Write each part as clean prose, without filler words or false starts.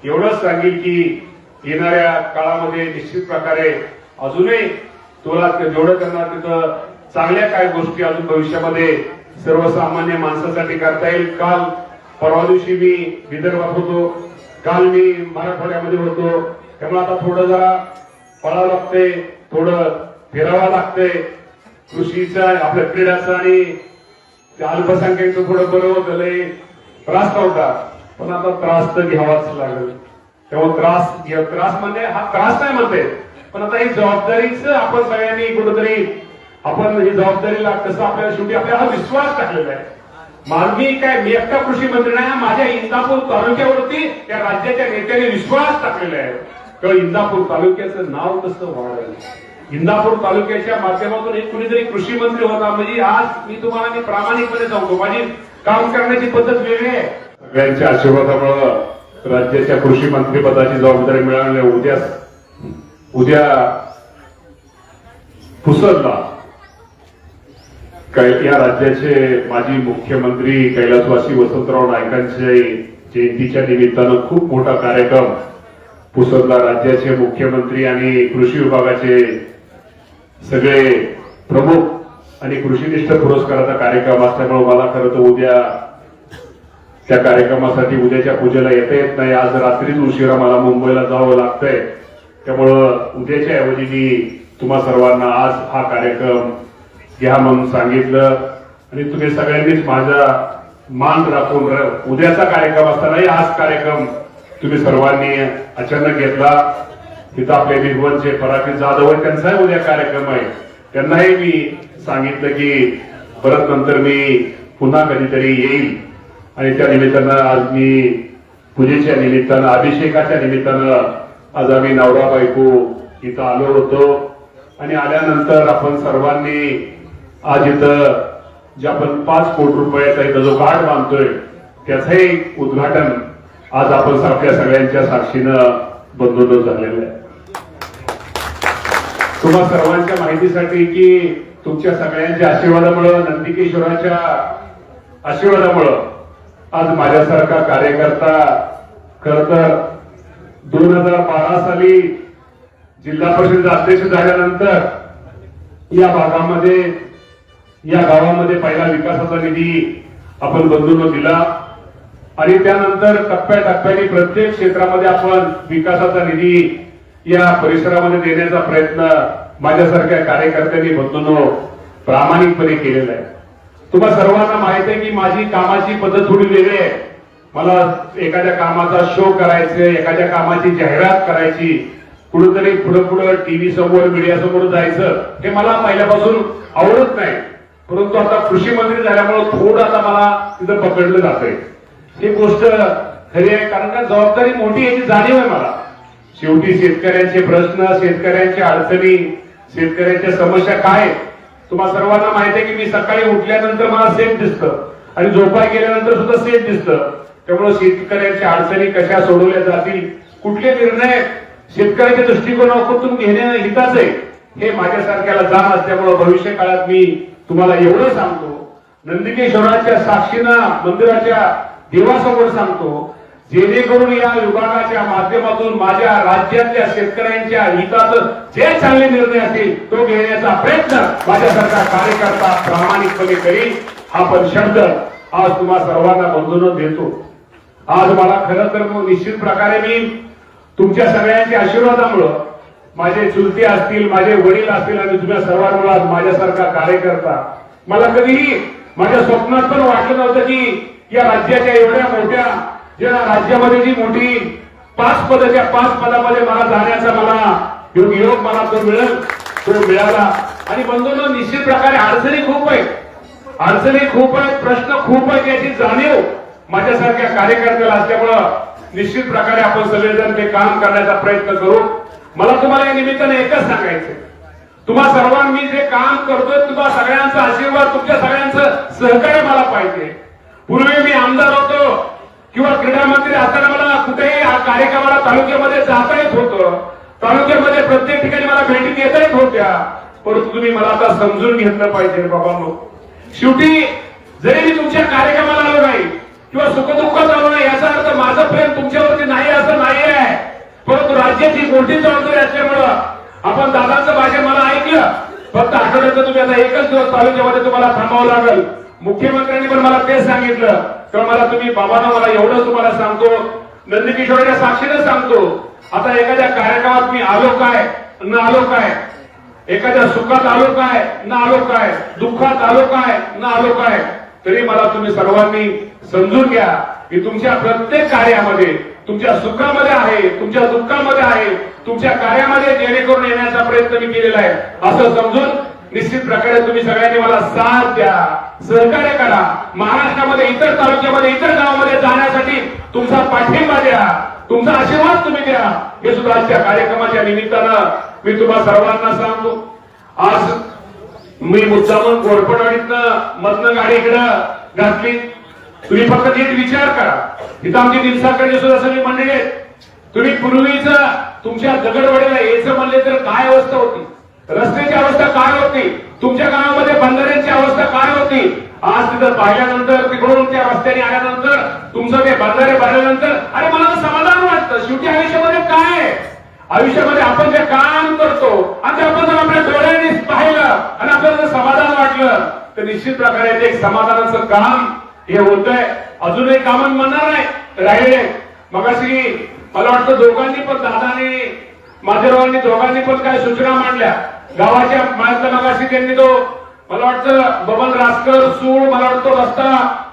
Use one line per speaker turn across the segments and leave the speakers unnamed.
एवढंच सांगेल की येणाऱ्या काळामध्ये निश्चित प्रकारे अजूनही तुला जेवढं करणार तिथं चांगल्या काय गोष्टी अजून भविष्यामध्ये सर्वसामान्य माणसासाठी करता येईल. काल परवा दिवशी मी विदर्भात होतो, काल मी मराठवाड्यामध्ये होतो. त्यामुळे आता थोडं जरा पळावं लागतंय, थोडं फिरावं लागतंय. कृषीचा आपल्या क्रीडाचा आणि अल्पसंख्याकचं थोडं बरं होतं, लय त्रास नव्हता, पण आता त्रास तर घ्यावाच लागेल. तेव्हा त्रास म्हणजे हा त्रास नाही म्हणते, पण आता ही जबाबदारीच आपण सगळ्यांनी कुठेतरी आपण ही जबाबदारीला कसं आपल्याला शेवटी आपल्याला विश्वास टाकलेला आहे. मानवी काय मी एकटा कृषी मंत्री नाही, माझ्या इंदापूर तालुक्यावरती या राज्याच्या नेत्याने विश्वास टाकलेला आहे. तेव्हा इंदापूर तालुक्याचं नाव कसं वाढेल, इंदापूर तालुक्याच्या माध्यमातून एक कुणीतरी कृषी मंत्री होता म्हणजे आज मी तुम्हाला प्रामाणिकपणे सांगतो माझी काम करण्याची पद्धत वेगळी आहे. सगळ्यांच्या आशीर्वादामुळे राज्याच्या कृषी मंत्री पदाची जबाबदारी मिळाली. उद्या पुसदला या राज्याचे माजी मुख्यमंत्री कैलासवासी वसंतराव नाईकांच्या जयंतीच्या निमित्तानं खूप मोठा कार्यक्रम पुसदला राज्याचे मुख्यमंत्री आणि कृषी विभागाचे सगळे प्रमुख आणि कृषीनिष्ठ पुरस्काराचा कार्यक्रम असल्यामुळे मला खरं तर उद्या त्या कार्यक्रमासाठी उद्याच्या पूजेला येता येत नाही. आज रात्रीच उशिरा मला मुंबईला जावं लागतंय. त्यामुळं उद्याच्या ऐवजी मी तुम्हा सर्वांना आज हा कार्यक्रम घ्या म्हणून सांगितलं आणि तुम्ही सगळ्यांनीच माझा मान राखून उद्याचा कार्यक्रम असतानाही आज कार्यक्रम तुम्ही सर्वांनी अचानक घेतला. तिथं आपले विद्वानचे पराक्रम जाधव आहेत, त्यांचाही उद्या कार्यक्रम आहे. त्यांनाही मी सांगितलं की परत नंतर मी पुन्हा कधीतरी येईल आणि त्या निमित्तानं आज मी पूजेच्या निमित्तानं अभिषेकाच्या निमित्तानं आज आम्ही नवरा बायको इथं आलो होतो. आणि आल्यानंतर आपण सर्वांनी आज इथं जे आपण 5 कोटी रुपयाचा इथं जो घाट बांधतोय त्याचंही उद्घाटन आज आपण आपल्या सगळ्यांच्या साक्षीनं बंदोबस्त झालेलं आहे. तुम्हा सर्वांच्या माहितीसाठी की तुमच्या सगळ्यांच्या आशीर्वादामुळं नंदिकेश्वराच्या आशीर्वादामुळं आज माझ्यासारखा कार्यकर्ता खर तर 2012 साली जिल्हा परिषद अध्यक्ष झाल्यानंतर या भागामध्ये या गावामध्ये पहिला विकासाचा निधी आपण बंधूंनो दिला आणि त्यानंतर टप्प्याटप्प्याने प्रत्येक क्षेत्रामध्ये आपण विकासाचा निधी या परिसरामध्ये देण्याचा प्रयत्न माझ्यासारख्या कार्यकर्त्यांनी बंधूंनो प्रामाणिकपणे केलेला आहे. तुम्हाला सर्वांना माहिती आहे की माझी कामाची पद्धत थोडी वेगळी आहे. मला एखाद्या कामाचा शो करायचे, एखाद्या कामाची जाहिरात करायची, कुठेतरी पुढे टीव्ही समोर मीडिया समोर जायचं हे मला पहिल्यापासून आवडत नाही. परंतु आता कृषी मंत्री झाल्यामुळे थोडं आता मला तिथं पकडलं जातंय. ही गोष्ट खरी आहे, कारण का जबाबदारी मोठी याची जाणीव आहे मला. शेवटी शेतकऱ्यांचे प्रश्न, शेतकऱ्यांच्या अडचणी, शेतकऱ्यांच्या समस्या काय तुम्हाला सर्वांना माहिती आहे की मी सकाळी उठल्यानंतर मला सेफ दिसतं आणि झोपाय गेल्यानंतर सुद्धा सेफ दिसतं. त्यामुळे शेतकऱ्यांच्या अडचणी कशा सोडवल्या जातील, कुठले निर्णय शेतकऱ्याच्या दृष्टिकोनातून घेणे हिताच आहे हे माझ्यासारख्याला जाण असल्यामुळे भविष्य काळात मी तुम्हाला एवढं सांगतो, नंदिकेश्वराच्या साक्षीनं मंदिराच्या देवासमोर सांगतो, जेणेकरून या विभागाच्या माध्यमातूून माझ्या राज्यातल्या शेतकऱ्यांच्या हिताचं जे चांगले निर्णय असतील तो घेण्याचा प्रयत्न माझ्यासारखा कार्यकर्ता प्रामाणिकपणे करील. हा पण शब्द आज तुम्हा सर्वांना बंधून देतो. आज मला खरं तर निश्चित प्रकारे मी तुमच्या सगळ्यांच्या आशीर्वादामुळं माझे चुलते असतील, माझे वडील असतील आणि तुम्ही सर्वांमुळे माझ्यासारखा कार्यकर्ता मला कधीही माझ्या स्वप्नात पण वाटलं नव्हतं की या राज्याच्या एवढ्या मोठ्या ज्या राज्यामध्ये जी मोठी 5 पदामध्ये मला जाण्याचा मला योग मला तो मिळेल, तो मिळाला. आणि बंधूंनो निश्चित प्रकारे अडचणी खूप आहेत, प्रश्न खूप आहेत याची जाणीव माझ्यासारख्या कार्यकर्त्याला असल्यामुळं निश्चित प्रकारे आपण सगळेजण ते काम करण्याचा प्रयत्न करू. मला तुम्हाला या निमित्ताने एकच सांगायचं, तुम्हा सर्वांनी जे काम करतोय तुम्हा सगळ्यांचा आशीर्वाद, तुमच्या सगळ्यांचं सहकार्य मला पाहिजे. पूर्वी मी आमदार होतो किंवा क्रीडा मंत्री असताना मला कुठेही कार्यक्रमाला तालुक्यामध्ये जाता येत होतं, तालुक्यामध्ये प्रत्येक ठिकाणी मला भेटी देता येत होत्या. परंतु तुम्ही मला आता समजून घेतलं पाहिजे बाबांनो, शेवटी जरी मी तुमच्या कार्यक्रमाला आलो नाही किंवा सुखदुःखात आलो नाही याचा अर्थ माझं प्रेम तुमच्यावरती नाही असं नाही. मोठी जबाबदारी असल्यामुळं आपण दादांचं भाषण मला ऐकलं. फक्त आठवड्याचं तुम्ही आता एकच दिवस तालुक्यामध्ये तुम्हाला थांबावं लागेल. मुख्यमंत्र्यांनी पण मला तेच सांगितलं. तर मला तुम्ही बाबांना मला एवढं तुम्हाला सांगतो, नंदकिशोरच्या साक्षीने सांगतो, आता एखाद्या कार्यक्रमात मी आलो काय न आलो काय, एखाद्या सुखात आलो काय न आलो काय, दुःखात आलो काय न आलो काय, तरी मला तुम्ही सर्वांनी समजून घ्या की तुमच्या प्रत्येक कार्यामध्ये, तुमच्या सुखामध्ये आहे, तुमच्या दुःखामध्ये आहे, तुमच्या कार्यामध्ये जेणेकरून येण्याचा प्रयत्न मी केलेला आहे असं समजून निश्चित प्रकारे तुम्ही सगळ्यांनी मला साथ द्या, सहकार्य करा. महाराष्ट्रामध्ये इतर तालुक्यामध्ये, इतर गावामध्ये जाण्यासाठी तुमचा पाठिंबा द्या, तुमचा आशीर्वाद तुम्ही द्या. हे सुद्धा आजच्या कार्यक्रमाच्या निमित्तानं मी तुम्हा सर्वांना सांगतो. आज मी मुद्दामून घोरपडवाडीतनं मधनं गाडी इकडं घातली. तुम्ही फक्त नीट विचार करा. इथं आमची दिवसाकडे सुद्धा सगळी मंडळी आहेत. तुम्ही पूर्वीच तुमच्या दगडवाडीला यायचं म्हणले तर काय अवस्था होती, रस्त्याची अवस्था काय होती, तुमच्या गावामध्ये बंधाऱ्यांची अवस्था काय होती. आज तिथं पाहिल्यानंतर, तिकडून त्या रस्त्याने आल्यानंतर, तुमचं ते बंधारे भरल्यानंतर अरे मला तर समाधान वाटतं. शेवटी आयुष्यामध्ये काय आहे, आयुष्यामध्ये आपण जे काम करतो आणि ते आपण जर आपल्या डोळ्यांनी पाहिलं आणि आपल्याला जर समाधान वाटलं तर निश्चित प्रकारे ते एक समाधानाचं काम हे होतंय. अजूनही काम म्हणणार नाही राहिले. मगाशी मला वाटतं दोघांनी पण, दादाने माझेरावांनी दोघांनी पण काय सूचना मांडल्या गावाच्या माणसाला. मगाशी त्यांनी तो मला वाटतं बबन रासकर सूळ मला वाटतं रस्ता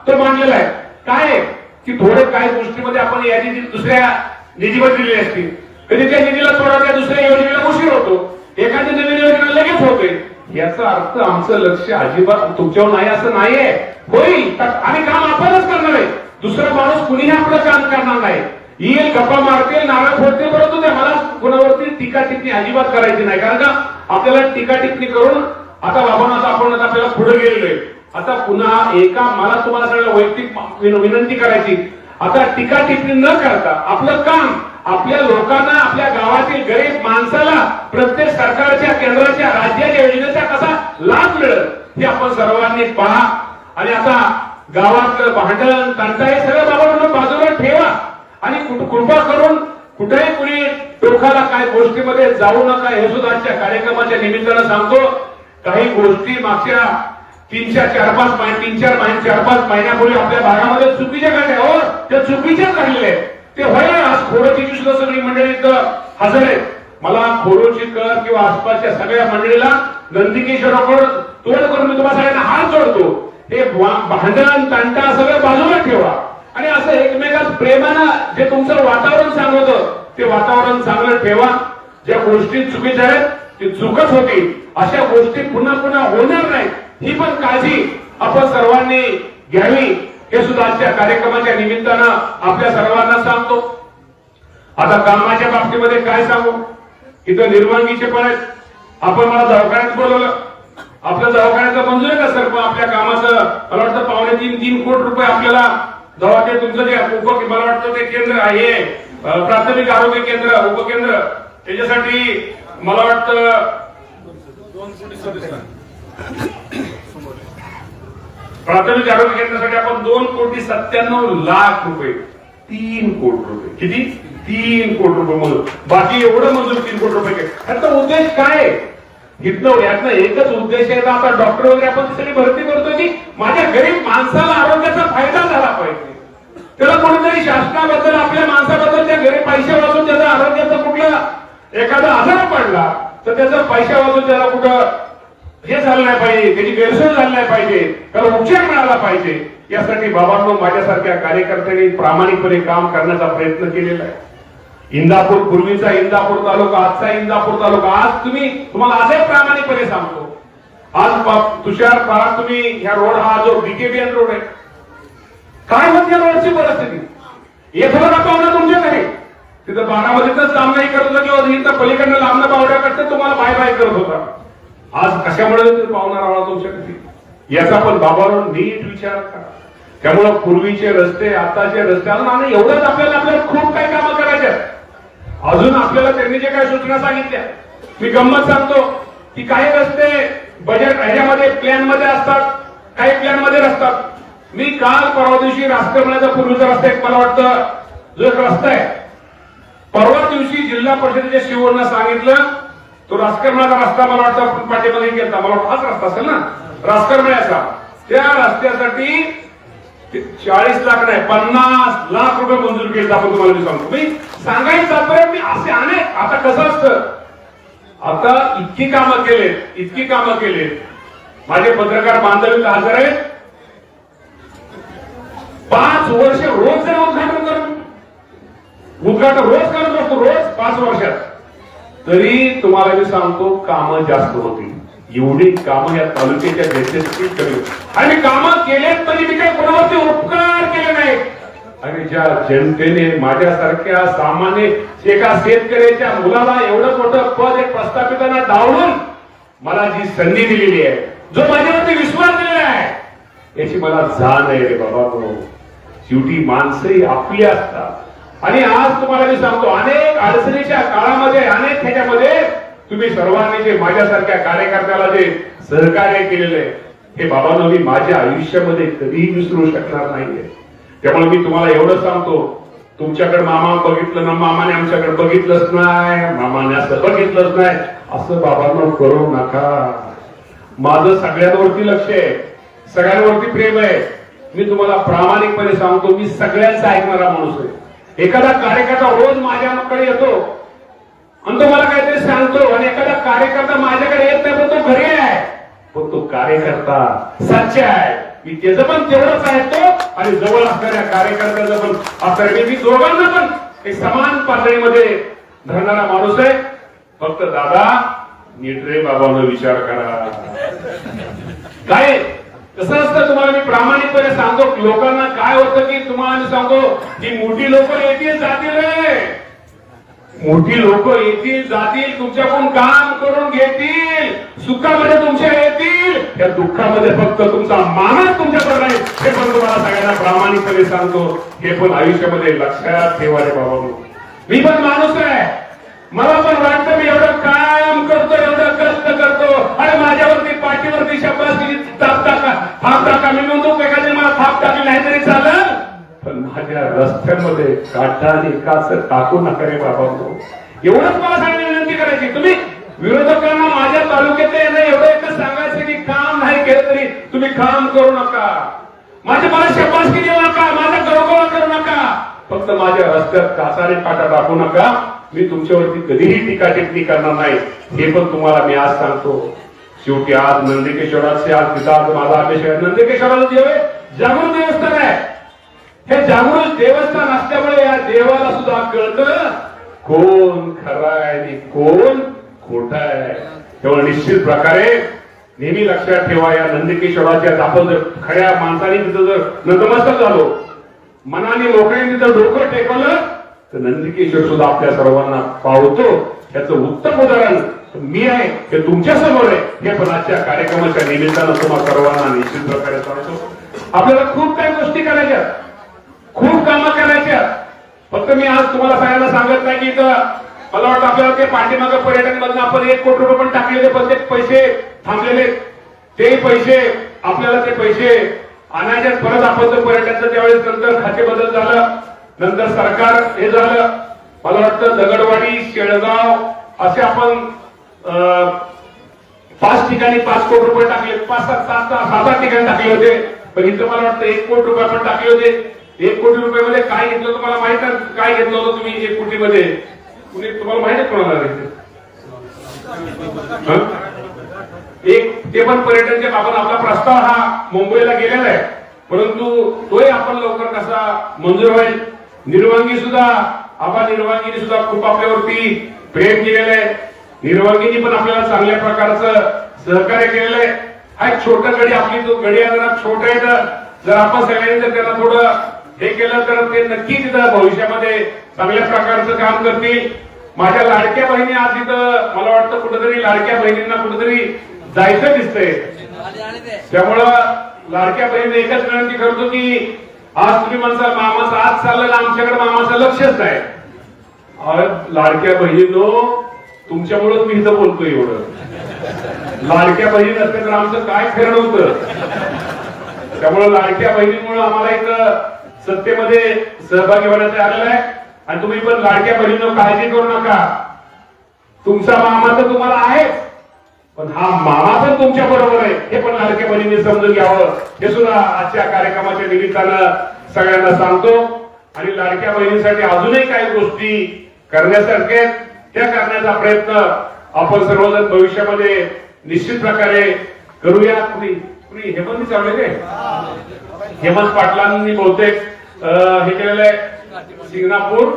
तो मांडलेला आहे. काय की थोडे काही गोष्टीमध्ये आपण यादी दुसऱ्या निधीवर दिली असती, कधी त्या निधीला थोडा त्या दुसऱ्या योजनेला उशीर होतो, एखादी नवीन योजना लगेच होते. याचा अर्थ आमचं लक्ष अजिबात तुमच्यावर नाही असं नाहीये. होईल आणि काम आपणच करणार आहे, दुसरा माणूस कुणीही आपलं काम करणार नाही. येईल, गप्पा मारतील, नारळ फोडतील, परंतु ते मला कुणावरती टीका टिप्पणी अजिबात करायची नाही. कारण का आपल्याला टीका टिप्पणी करून आता बाबांना आपण आपल्याला पुढे गेलेलोय. आता पुन्हा एका मला तुम्हाला सगळ्या वैयक्तिक विनंती करायची, आता टीका टिप्पणी न करता आपलं काम आपल्या लोकांना, आपल्या गावातील गरीब माणसाला प्रत्येक सरकारच्या, केंद्राच्या, राज्याच्या योजनेचा कसा लाभ मिळेल हे आपण सर्वांनी पहा. आणि आता गावातलं भांडण तंटा हे सगळं बाबांना बाजूला ठेवा आणि कृपा करून कुठेही कुणी टोकाला काय गोष्टीमध्ये जाऊ नका. हे सुद्धा आजच्या कार्यक्रमाच्या निमित्तानं सांगतो. काही गोष्टी मागच्या 4-5 महिन्यापूर्वी आपल्या भागामध्ये चुकीच्या घडल्या, हो त्या चुकीच्याच घडलेल्या आहेत. ते व्हायला आज खोरोचीची सुद्धा सगळी मंडळी इथं हजर आहेत. मला खोरोचीकर किंवा आसपासच्या सगळ्या मंडळीला नंदिकेश्वराकडे तोड करून मी तुम्हाला सगळ्यांना हात जोडतो. हे भांडण तंटा सगळं बाजूला ठेवा आणि असं एकमेकात प्रेमानं जे तुमचं वातावरण सांगत ते वातावरण चांगलं ठेवा. ज्या गोष्टी चुकीच्या आहेत ती चुकच होती, अशा गोष्टी पुन्हा पुन्हा होणार नाहीत ही पण काळजी आपण सर्वांनी घ्यावी. हे सुद्धा आजच्या कार्यक्रमाच्या निमित्तानं आपल्या सर्वांना सांगतो. आता कामाच्या बाबतीमध्ये काय सांगू, इथं निर्वांगीचे पण आहेत. आपण मला दवाखान्यात बोलवलं, आपल्या दवाखान्याचं मंजूर आहे का सर? आपल्या कामाचं मला वाटतं 2.5-3 कोटी रुपये आपल्याला दवाखान्यात तुमचं जे मला वाटतं ते केंद्र आहे, प्राथमिक आरोग्य केंद्र, उपकेंद्र, त्याच्यासाठी मला वाटतं प्राथमिक आरोग्य केंद्रासाठी आपण 2,97,00,000 रुपये, 3 कोटी रुपये, किती 3 कोटी रुपये म्हणून, बाकी एवढं मंजूर 3 कोटी रुपये. ह्याचा उद्देश काय? इथनं यातनं एकच उद्देश आहे. आता डॉक्टर वगैरे आपण सगळी भरती करतो की माझ्या गरीब माणसाला आरोग्याचा फायदा झाला पाहिजे. त्याला कोणीतरी शासनाबद्दल, आपल्या माणसाबद्दल त्या गरीब पैसे वाचून त्याचा आरोग्याचा कुठला एखादा आजार पडला तर त्याचा पैसा वाचून त्याला कुठं हे झालं नाही पाहिजे, त्याची गैरसोय झाली नाही पाहिजे, त्याला उपचार मिळाला पाहिजे. यासाठी बाबांनो माझ्यासारख्या कार्यकर्त्यांनी प्रामाणिकपणे काम करण्याचा प्रयत्न केलेला आहे. इंदापूर, पूर्वीचा इंदापूर तालुका, आजचा इंदापूर तालुका, आज तुम्हाला आजही प्रामाणिकपणे सांगतो, आज तुषार पहा तुम्ही ह्या रोड, हा जो बीकेबीएन रोड आहे, काय होती या रोडची परिस्थिती? येथून पाहुणा तुमच्या घरी तिथं बारामतीतच काम नाही करत होता किंवा इथं पलीकडनं लांबणं बावड्याकडनं तुम्हाला बाय बाय करत होता. आज कशामुळे पाहुणा राहणार तुमच्या घरी? याचा पण बाबांनो नीट विचार करा. त्यामुळे पूर्वीचे रस्ते, आताचे रस्ते, अजून एवढंच आपल्याला खूप काही कामं करायचे. अजून आपल्याला त्यांनी जे काही सूचना सांगितल्या मी गंमत सांगतो की काही रस्ते बजेट ह्याच्यामध्ये प्लॅन मध्ये असतात, काही प्लॅन मध्ये नसतात. मी काल परवा दिवशी राष्ट्रमण्याचा पूर्वीचा रस्ता एक मला वाटतं जो एक रस्ता आहे, परवा दिवशी जिल्हा परिषदेच्या शिवूरनं सांगितलं, तो राजकारणाचा रस्ता मला वाटतं पाठीमागे गेला, मला वाटतं हाच रस्ता असेल ना राजकारणाचा, त्या रस्त्यासाठी 40 लाख नाही 50 लाख रुपये मंजूर केले. आपण तुम्हाला मी सांगतो, मी सांगायचं तात्पर्य मी असे अनेक, आता कसं असतं, आता इतकी कामं केलेत, माझे पत्रकार बांधव हजर आहेत, 5 वर्ष रोज जर उद्घाटन रोज करत असतो, रोज 5 वर्षात, तरी तुम्हाला मी सांगतो कामं जास्त होती. एवढी कामं या तालुक्याच्या जनतेसाठी आणि कामं केलेत, तरी मी काही कोणावरती उपकार केले नाहीत. आणि ज्या जनतेने माझ्यासारख्या सामान्य एका शेतकऱ्याच्या मुलाला एवढं मोठं पद एक प्रस्थापितांना डावलून मला जी संधी दिलेली आहे, जो माझ्यावरती विश्वास दिलेला आहे, याची मला जाण आहे रे बाबा. शेवटी माणसंही आपली असतात. आणि आज तुम्हाला मी सांगतो, अनेक अडचणीच्या काळामध्ये, अनेक ह्याच्यामध्ये तुम्ही सर्वांनी जे माझ्यासारख्या कार्यकर्त्याला जे सहकार्य केलेलं आहे, हे बाबांनो मी माझ्या आयुष्यामध्ये कधीही विसरू शकणार नाहीये. त्यामुळे मी तुम्हाला एवढं सांगतो, तुमच्याकडे मामा बघितलं ना, मामाने आमच्याकडे बघितलंच नाही, मामाने असं बघितलंच नाही, असं बाबांनो करू नका. माझं सगळ्यांवरती लक्ष आहे, सगळ्यांवरती प्रेम आहे. मी तुम्हाला प्रामाणिकपणे सांगतो, मी सगळ्यांचं ऐकणारा माणूस आहे. एखादा कार्यकर्ता रोज माझ्याकडे येतो आणि तो मला काहीतरी सांगतो, आणि एखादा कार्यकर्ता माझ्याकडे येत नाही, पण तो घरी आहे, पण तो कार्यकर्ता सच्चा आहे. मी त्याचं पण तेवढंच ऐकतो आणि जवळ असणाऱ्या कार्यकर्त्याचं पण असणाऱ्या, मी दोघांना पण एक समान पातळीमध्ये धरणारा माणूस आहे. फक्त दादा नीट रे बाबांनो विचार करा. काय कसं असतं, तुम्हाला मी प्रामाणिकपणे सांगतो, लोकांना काय होतं की तुम्हाला मी सांगतो की मोठी लोक येतील जातील रे, मोठी लोक येतील जातील, तुमच्याकडून काम करून घेतील, सुखामध्ये तुमच्या येतील, त्या दुःखामध्ये फक्त तुमचा मानस तुमच्याकडे नाही, हे पण तुम्हाला सगळ्यांना प्रामाणिकपणे सांगतो. हे पण आयुष्यामध्ये लक्षात ठेवा रे बाबांनो. मी पण माणूस आहे, मला पण वाटतं मी एवढं काम करतो, एवढं कष्ट करतो, आणि माझ्यावरती पाठीवरती शब्दाची थाप टाका, मी म्हणतो एखाद्या मला थाप टाकली नाही तरी चालेल, पण माझ्या रस्त्यामध्ये काटा आणि काच टाकू नका रे बाबांनो. एवढंच मला सांगण्याची विनंती करायची. तुम्ही विरोधकांना माझ्या तालुक्यात येणं एवढं एकच सांगायचं की काम नाही केलं तरी तुम्ही काम करू नका, मला शब्दाची देऊ नका, माझा गौरव करू नका, फक्त माझ्या रस्त्यात काचाने काटा टाकू नका. मी तुमच्यावरती कधीही टीका टिप्पणी करणार नाही, हे पण तुम्हाला मी आज सांगतो. शेवटी आज नंदिकेश्वराचे आज तिथं आज माझा आदेश आहे. नंदिकेश्वराचं देव आहे, जागृत देवस्थान आहे. हे जागृत देवस्थान असल्यामुळे या देवाला सुद्धा कळतं कोण खरा आहे आणि कोण खोटा आहे. तेव्हा निश्चित प्रकारे नेहमी लक्षात ठेवा, या नंदिकेश्वराच्या आपण जर खऱ्या माणसाने तिथं जर नतमस्तक झालो, मनाने मोकळ्याने तिथं डोकं टेकवलं, तर नंदिकेश्वर सुद्धा आपल्या सर्वांना पावतो. याचं उत्तम उदाहरण मी आहे, हे तुमच्या समोर आहे. हे पण आजच्या कार्यक्रमाच्या निमित्तानं तुम्हाला सर्वांना निश्चित प्रकारे सांगतो, आपल्याला खूप काही गोष्टी करायच्या, खूप कामं करायच्या. फक्त मी आज तुम्हाला सगळ्यांना सांगत नाही की इथं मला वाटतं आपल्याला ते पाठीमागं पर्यटन मधून आपण 1 कोटी रुपये पण टाकलेले, पण ते पैसे थांबलेले, ते पैसे आपल्याला ते पैसे आणायचे परत. आपण तर पर्यटनचं त्यावेळेस नंतर खाते बदल झालं, नंतर सरकार हे झालं, मला वाटतं दगडवाडी, शेळगाव असे आपण 5 ठिकाणी 5 कोटी रुपये टाकले, 5-7 ठिकाणी टाकले होते. पण इथं मला वाटतं 1 कोटी रुपये आपण टाकले होते. 1 कोटी रुपये मध्ये काय घेतलं तुम्हाला माहित आहे? काय घेतलं होतं तुम्ही 1 कोटी मध्ये? तुम्हाला माहिती आहे कोणाला? एक ते पण पर्यटनच्या बाबत आपला प्रस्ताव हा मुंबईला गेलेला आहे, परंतु तोही आपण लवकर कसा मंजूर होईल. निर्वांगी सुद्धा निर्वांगीने सुद्धा खूप आपल्यावरती प्रेम केलेलं आहे. निर्वांगीने पण आपल्याला चांगल्या प्रकारचं सहकार्य केलेलं आहे. हा एक छोटा गडी, आपली जो गडी आहे जरा छोटा आहे, तर जर आपण सगळ्यांनी जर त्यांना थोडं हे केलं तर ते नक्की तिथं भविष्यामध्ये चांगल्या प्रकारचं काम करतील. माझ्या लाडक्या बहिणी आज तिथं मला वाटतं कुठेतरी लाडक्या बहिणींना कुठेतरी जायचं दिसतंय. त्यामुळं लाडक्या बहिणीने एकच विनंती करतो की आज तुम्ही म्हणता मामाचं आज चाललेलं, आमच्याकडे मामाचं लक्षच नाही. लाडक्या बहिणीनो, तुमच्यामुळेच मी इथं बोलतोय एवढं. लाडक्या बहिणी नसते तर आमचं काय खरं नव्हतं. त्यामुळे लाडक्या बहिणीमुळे आम्हाला इथं सत्तेमध्ये सहभागी होण्याचं आलेलं आहे. आणि तुम्ही पण लाडक्या बहिणींनो काळजी करू नका. तुमचा मामा तर तुम्हाला आहेच, पण हा मामा पण तुमच्या बरोबर आहे हे पण लाडक्या बहिणींनी समजून घ्यावं. हे सुद्धा आजच्या कार्यक्रमाच्या निमित्तानं सगळ्यांना सांगतो. आणि लाडक्या बहिणींसाठी अजूनही काही गोष्टी करण्यासारख्या त्या करण्याचा प्रयत्न आपण सर्वजण भविष्यामध्ये निश्चित प्रकारे करूया. कुणी हेमंत चावले काय हेमंत पाटलांनी बहुतेक हे केलेलं आहे, सिंगणापूर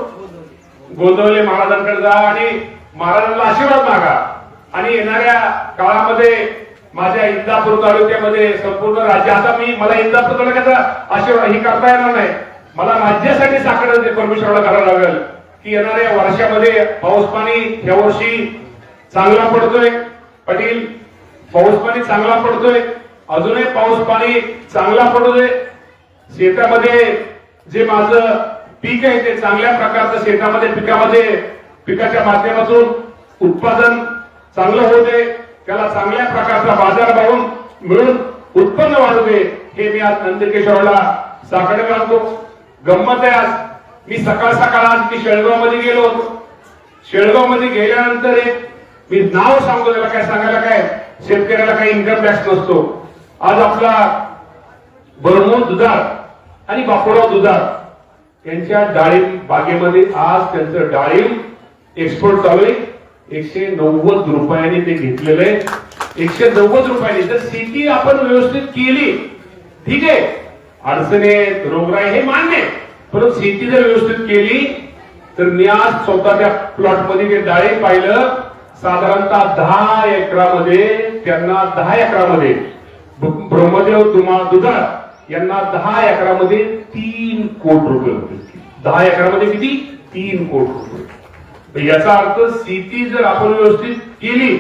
गोंदवले महाराजांकडे जा आणि महाराजांना आशीर्वाद मागा. आणि येणाऱ्या काळामध्ये माझ्या इंदापूर तालुक्यामध्ये संपूर्ण राज्य, आता मला इंदापूर तालुक्याचा आशीर्वाद ही करता येणार नाही, मला राज्यासाठी साकडं परमेश्वराला करावं लागेल की येणाऱ्या वर्षामध्ये पाऊस पाणी या वर्षी चांगला पडतोय. पाटील पाऊस पाणी चांगला पडतोय, अजूनही पाऊस पाणी चांगला पडू दे. शेतामध्ये जे माझं पीक आहे ते चांगल्या प्रकारचं शेतामध्ये पिकाच्या माध्यमातून उत्पादन चांगलं होऊ दे, त्याला चांगल्या प्रकारचा बाजारभाव मिळून उत्पन्न वाढू दे, हे मी आज नंदकेश्वरला साकडे घालतो. गंमत आहे, आज मी सकाळ आज मी शेळगाव मध्ये गेलो होतो. शेळगाव मध्ये गेल्यानंतर मी नाव सांगतो, त्याला काय सांगायला काय, शेतकऱ्याला काही इन्कम टॅक्स नसतो. आज आपला बरमोद दुधार आणि बापूराव दुधार यांच्या डाळिंब बागेमध्ये आज त्यांचं डाळिंब एक्सपोर्ट चालू आहे. 190 रुपयांनी ते घेतलेलं आहे, 190 रुपयांनी. जर शेती आपण व्यवस्थित केली, ठीक आहे, अडचणी रोगराई हे मान्य आहे, परंतु शेती जर व्यवस्थित केली तर मी आज स्वतः त्या प्लॉट मध्ये ते डाळिंब पाहिलं. साधारणतः 10 एकरामध्ये त्यांना 10 एकरामध्ये ब्रह्मदेव दुधार यांना 10 एकरामध्ये 3 कोटी रुपये होते. 10 एकरामध्ये किती? 3 कोटी रुपये. याचा अर्थ शेती जर आपण व्यवस्थित केली,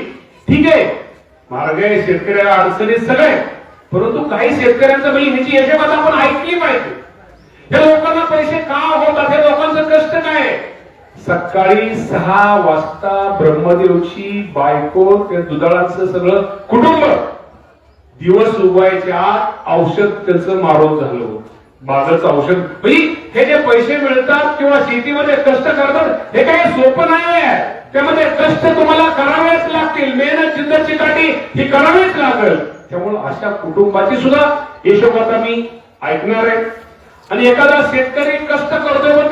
ठीक आहे, महागाई शेतकऱ्याला अडचणीत सगळे, परंतु काही शेतकऱ्यांचं ह्याची यशोगाथ आपण ऐकली पाहिजे. या लोकांना पैसे का होतात, हे लोकांचं कष्ट काय. सकाळी 6 वाजता ब्रह्मदेवची बायको त्या दुधाळाचं सगळं कुटुंब दिवस उगवायच्या आत औषध त्याचं मारून झालं होतं, बाजाचं औषध. हे जे पैसे मिळतात किंवा शेतीमध्ये कष्ट करतात हे काही सोपं नाहीये, त्यामध्ये कष्ट तुम्हाला करावेच लागतील, मेहनत जिद्द चिकाटी ही करावीच लागेल. त्यामुळे अशा कुटुंबाची सुद्धा यशोगाथा मी ऐकणार आहे. आणि एखादा शेतकरी कष्ट करतोय पण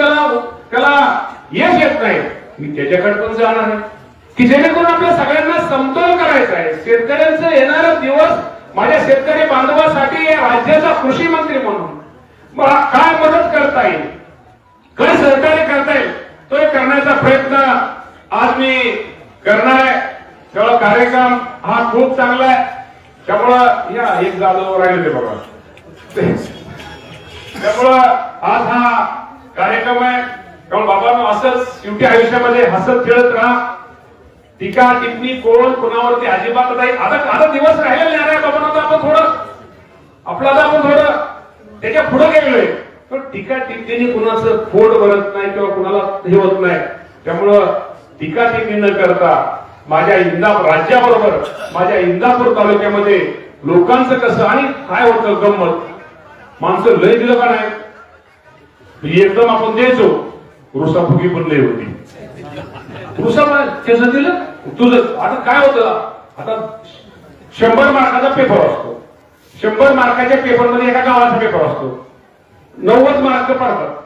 त्याला यश येत नाही, मी त्याच्याकडे पण जाणार आहे की जेणेकरून आपल्या सगळ्यांना समतोल करायचा आहे. शेतकऱ्यांचं येणारा दिवस माझ्या शेतकरी बांधवासाठी या राज्याचा कृषी मंत्री म्हणून मला काय मदत करता येईल, काय सहकार्य करता येईल, तो करण्याचा प्रयत्न आज मी करणार आहे. तेव्हा कार्यक्रम हा खूप चांगला आहे. त्यामुळं या एक जादूवर राहिले ते बघा, त्यामुळं आज हा कार्यक्रम आहे. त्यामुळे बाबांनो असंच शेवटी आयुष्यामध्ये हसत खेळत राहा. टीका टिप्पणी कोण कोणावरती अजिबात नाही. आता दिवस राहिलेले नाही बाबांना, आपण थोडं त्याच्या पुढे गेलोय. तर टीका टिप्पणी कुणाचं पोट भरत नाही किंवा कुणाला हे होत नाही. त्यामुळं टीका टिप्पणी न करता माझ्या राज्याबरोबर माझ्या इंदापूर तालुक्यामध्ये लोकांचं कसं आणि काय होतं गंमत, माणसं लय दिलं का नाही, एकदम आपण द्यायचो, रुसाफुगी पण लय होती. रुसा त्याचं दिलं तुझं. आता काय होतं, आता 100 मार्काचा पेपर असतो, 100 मार्काच्या पेपरमध्ये एका गावाचा पेपर असतो, 90 मार्क पडतात.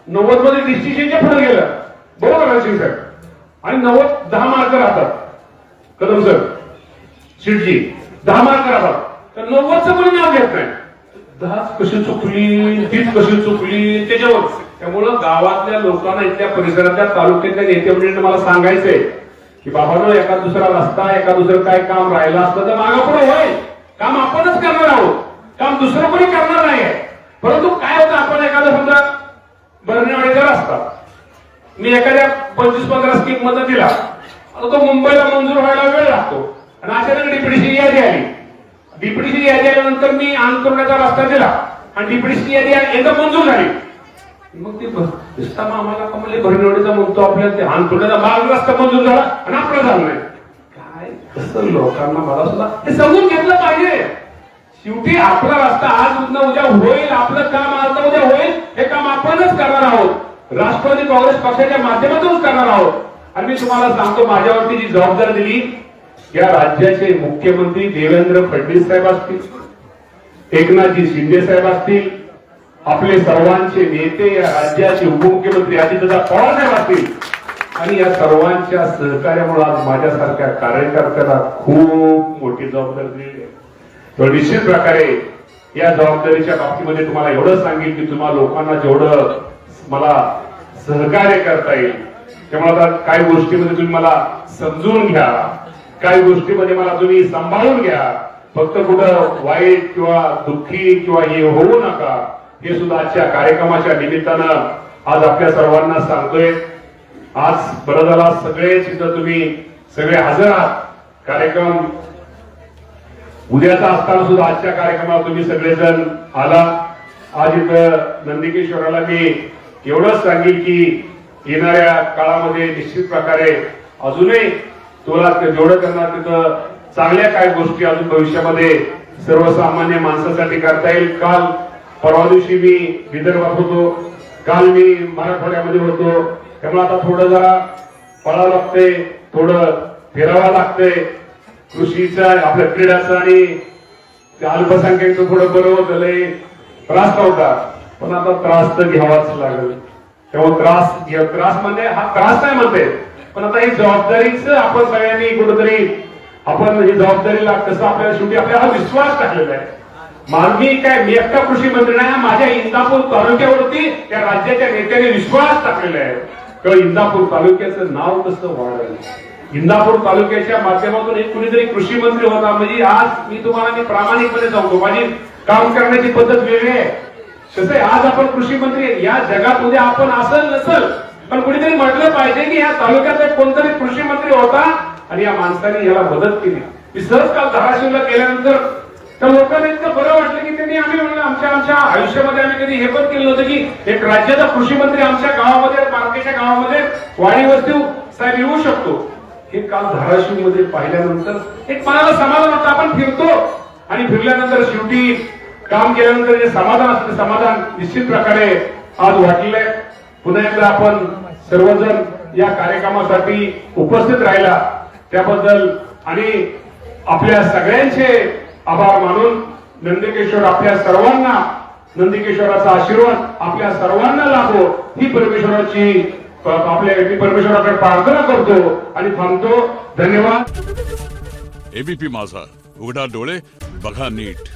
90 मध्ये डिस्टिंक्शनच्या पुढे गेलं, बरोबर आहे साहेब, आणि 10 मार्क राहतात. कदम सर सीटची 10 मार्क राहतात, तर 90चं कोणी नाव घेत नाही. 10 कशी चुकली, 30 कशी चुकली त्याच्यावर. त्यामुळं गावातल्या लोकांना, इथल्या परिसरातल्या तालुक्यातल्या नेते मंडळींना मला सांगायचंय की बाबांनो, एका दुसरा रस्ता, एका दुसरं काय काम राहिलं असतं तर मागापुढे होईल. काम आपणच करणार आहोत, काम दुसरं कोणी करणार नाहीये. परंतु काय होतं, आपण एखादा समजा भरणेवाडीचा रस्ता मी एखाद्या 25-15 स्कीम मध्ये दिला, आता तो मुंबईला मंजूर व्हायला वेळ लागतो. आणि अचानक डीपीडीसी यादी आली, डीपीडीसी यादी आल्यानंतर मी अंतुर्ण्याचा रस्ता दिला आणि डीपीडीसी यादी एकदा मंजूर झाली. मग ते रस्ता आम्हाला का म्हणले भरणेवाडीचा म्हणतो, आपल्या ते अंतुर्ण्याचा मार्ग रस्ता मंजूर झाला आणि आपला झाला नाही. काय कसं लोकांना मला सुद्धा हे समजून घेतलं पाहिजे. शेवटी आपला रस्ता आज उद्या होईल, आपलं काम आज उद्या होईल, हे काम आपणच करणार आहोत. राष्ट्रवादी काँग्रेस पक्षाच्या माध्यमातूनच करणार आहोत. आणि मी तुम्हाला सांगतो, माझ्यावरती जी जबाबदारी दिली, या राज्याचे मुख्यमंत्री देवेंद्र फडणवीस साहेब असतील, एकनाथजी शिंदे साहेब असतील, आपले सर्वांचे नेते, या राज्याचे उपमुख्यमंत्री अजितदादा पवार साहेब असतील, आणि या सर्वांच्या सहकार्यामुळे आज माझ्यासारख्या कार्यकर्त्याला खूप मोठी जबाबदारी दिली आहे. तर निश्चित प्रकारे या जबाबदारीच्या बाबतीमध्ये तुम्हाला एवढं सांगेल की तुम्हा लोकांना जेवढं मला सहकार्य करता येईल, त्यामुळे आता काही गोष्टीमध्ये तुम्ही मला समजून घ्या, काही गोष्टीमध्ये मला तुम्ही सांभाळून घ्या. फक्त कुठं वाईट किंवा दुःखी किंवा हे होऊ नका, हे सुद्धा आजच्या कार्यक्रमाच्या निमित्तानं आज आपल्या सर्वांना सांगतोय. आज बरं झाला सगळेच इथं तुम्ही सगळे हजर आहात. कार्यक्रम उद्याचा असताना सुद्धा आजच्या कार्यक्रमाला तुम्ही सगळेजण आला. आज इथं नंदिकेश्वराला मी एवढंच सांगेल की येणाऱ्या काळामध्ये निश्चित प्रकारे अजूनही तुला जेवढं करणार तिथं चांगल्या काय गोष्टी अजून भविष्यामध्ये सर्वसामान्य माणसासाठी करता येईल. काल परवा दिवशी मी विदर्भात होतो, काल मी मराठवाड्यामध्ये होतो. त्यामुळे आता थोडं जरा पळावं लागतंय, थोडं फिरावं लागतंय. कृषीचा आपल्या क्रीडाचं आणि अल्पसंख्याकचं थोडं बरं होतं, लय त्रास होता, पण आता त्रास तर घ्यावाच लागेल. त्यामुळे त्रास म्हणजे हा त्रास नाही म्हणते, पण आता ही जबाबदारीच आपण सगळ्यांनी कुठेतरी आपण ही जबाबदारीला कसं आपल्याला शेवटी आपल्याला विश्वास टाकलेला आहे. मानवी काय मी एकटा कृषी मंत्री नाही, माझ्या इंदापूर तालुक्यावरती त्या राज्याच्या नेत्याने विश्वास टाकलेला आहे. तर इंदापूर तालुक्याचं नाव कसं वाढेल, इंदापूर तालुक्याच्या माध्यमातून एक कुणीतरी कृषी मंत्री होता म्हणजे आज मी तुम्हाला प्रामाणिकपणे सांगतो, माझी काम करण्याची पद्धत वेगळी आहे. कसं आहे, आज आपण कृषी मंत्री या जगात उद्या आपण असल नसल, पण कुणीतरी म्हटलं पाहिजे की या तालुक्यात एक कोणतरी कृषी मंत्री होता आणि या माणसाने याला मदत केली. मी सहज काल धाराशिवला गेल्यानंतर त्या लोकांना इतकं बरं वाटलं की त्यांनी आम्ही म्हणलं आमच्या आयुष्यामध्ये आम्ही कधी हे पण केलं नव्हतं की एक राज्याचा कृषी मंत्री आमच्या गावामध्ये बारकेच्या गावामध्ये वाडी वस्ती साहेब येऊ शकतो. हे काल धाराशिव मध्ये पाहिल्यानंतर एक मनाला समाधान वाटतं. आपण फिरतो आणि फिरल्यानंतर शेवटी काम केल्यानंतर जे समाधान असतं, समाधान निश्चित प्रकारे आज वाटलेलं आहे. पुन्हा एकदा आपण सर्वजण या कार्यक्रमासाठी उपस्थित राहिला त्याबद्दल आणि आपल्या सगळ्यांचे आभार मानून नंदिकेश्वर आपल्या सर्वांना, नंदिकेश्वराचा आशीर्वाद आपल्या सर्वांना लाभो ही परमेश्वराची परमेश्वराकडे प्रार्थना करतो आणि थांबतो. धन्यवाद.
एबीपी माझा, उघडा डोळे बघा नीट.